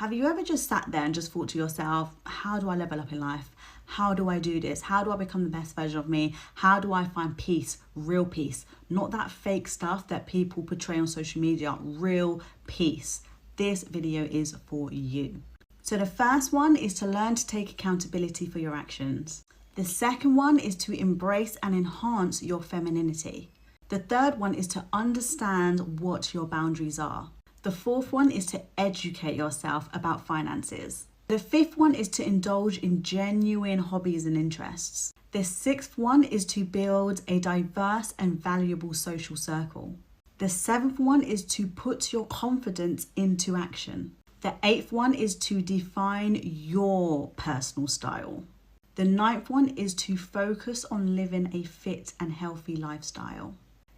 Have you ever just sat there and just thought to yourself, how do I level up in life? How do I do this? How do I become the best version of me? How do I find peace, real peace? Not that fake stuff that people portray on social media, real peace. This video is for you. So the first one is to learn to take accountability for your actions. The second one is to embrace and enhance your femininity. The third one is to understand what your boundaries are. The fourth one is to educate yourself about finances. The fifth one is to indulge in genuine hobbies and interests. The sixth one is to build a diverse and valuable social circle. The seventh one is to put your confidence into action. The eighth one is to define your personal style. The ninth one is to focus on living a fit and healthy lifestyle.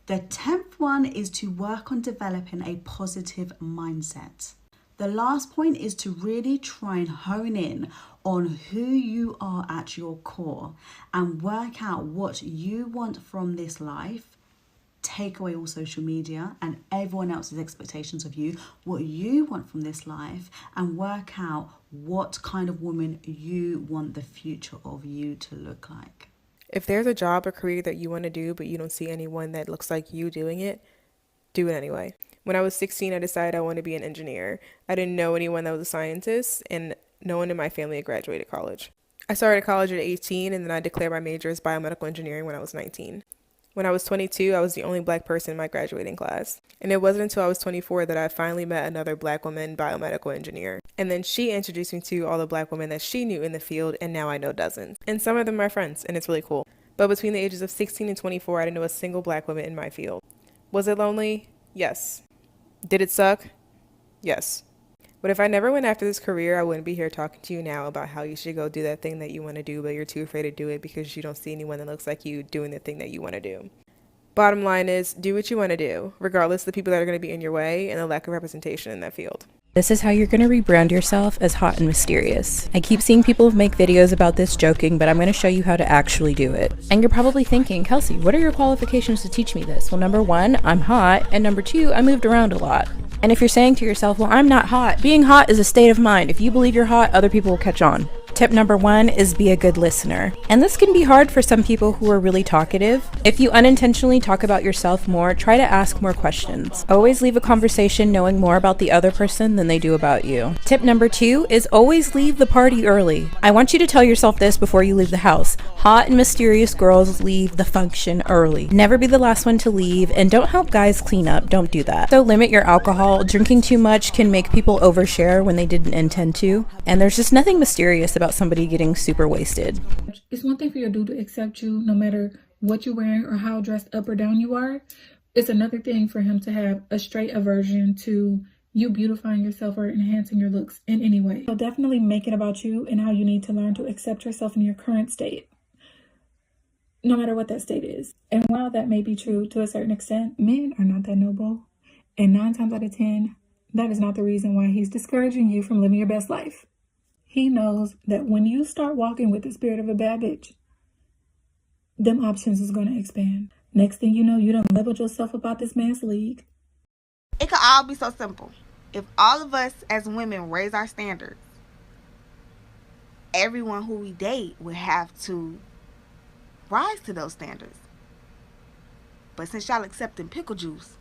The 10th one is to work on developing a positive mindset. The last point is to really try and hone in on who you are at your core and work out what you want from this life. Take away all social media and everyone else's expectations of you, what you want from this life, and work out what kind of woman you want the future of you to look like. If there's a job or career that you want to do, but you don't see anyone that looks like you doing it, do it anyway. When I was 16, I decided I wanted to be an engineer. I didn't know anyone that was a scientist, and no one in my family had graduated college. I started college at 18, and then I declared my major as biomedical engineering when I was 19. When I was 22, I was the only Black person in my graduating class. And it wasn't until I was 24 that I finally met another Black woman biomedical engineer. And then she introduced me to all the Black women that she knew in the field, and now I know dozens. And some of them are friends, and it's really cool. But between the ages of 16 and 24, I didn't know a single Black woman in my field. Was it lonely? Yes. Did it suck? Yes. But if I never went after this career, I wouldn't be here talking to you now about how you should go do that thing that you want to do, but you're too afraid to do it because you don't see anyone that looks like you doing the thing that you want to do. Bottom line is, do what you want to do, regardless of the people that are going to be in your way and the lack of representation in that field. This is how you're going to rebrand yourself as hot and mysterious. I keep seeing people make videos about this joking, but I'm going to show you how to actually do it. And you're probably thinking, Kelsey, what are your qualifications to teach me this? Well, number one, I'm hot, and number two, I moved around a lot. And if you're saying to yourself, well, I'm not hot, being hot is a state of mind. If you believe you're hot, other people will catch on. Tip number one is be a good listener. And this can be hard for some people who are really talkative. If you unintentionally talk about yourself more, try to ask more questions. Always leave a conversation knowing more about the other person than they do about you. Tip number two is always leave the party early. I want you to tell yourself this before you leave the house. Hot and mysterious girls leave the function early. Never be the last one to leave, and don't help guys clean up. Don't do that. So limit your alcohol. Drinking too much can make people overshare when they didn't intend to. And there's just nothing mysterious about somebody getting super wasted. It's one thing for your dude to accept you no matter what you're wearing or how dressed up or down you are. It's another thing for him to have a straight aversion to you beautifying yourself or enhancing your looks in any way. So definitely make it about you and how you need to learn to accept yourself in your current state, no matter what that state is. And while that may be true to a certain extent, men are not that noble. And 9 times out of 10, that is not the reason why he's discouraging you from living your best life. He knows that when you start walking with the spirit of a bad bitch, them options is going to expand. Next thing you know, you done leveled yourself up out this man's league. It could all be so simple. If all of us as women raise our standards, everyone who we date would have to rise to those standards. But since y'all accepting pickle juice,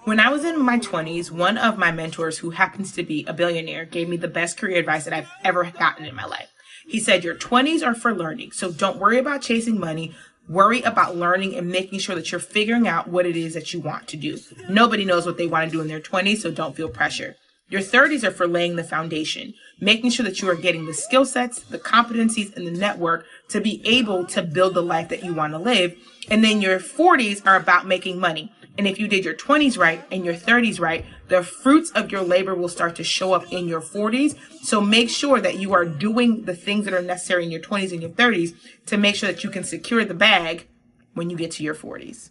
when I was in my 20s, one of my mentors, who happens to be a billionaire, gave me the best career advice that I've ever gotten in my life. He said, your 20s are for learning, so don't worry about chasing money. Worry about learning and making sure that you're figuring out what it is that you want to do. Nobody knows what they want to do in their 20s, so don't feel pressure. Your 30s are for laying the foundation, making sure that you are getting the skill sets, the competencies, and the network to be able to build the life that you want to live. And then your 40s are about making money. And if you did your 20s right and your 30s right, the fruits of your labor will start to show up in your 40s. So make sure that you are doing the things that are necessary in your 20s and your 30s to make sure that you can secure the bag when you get to your 40s.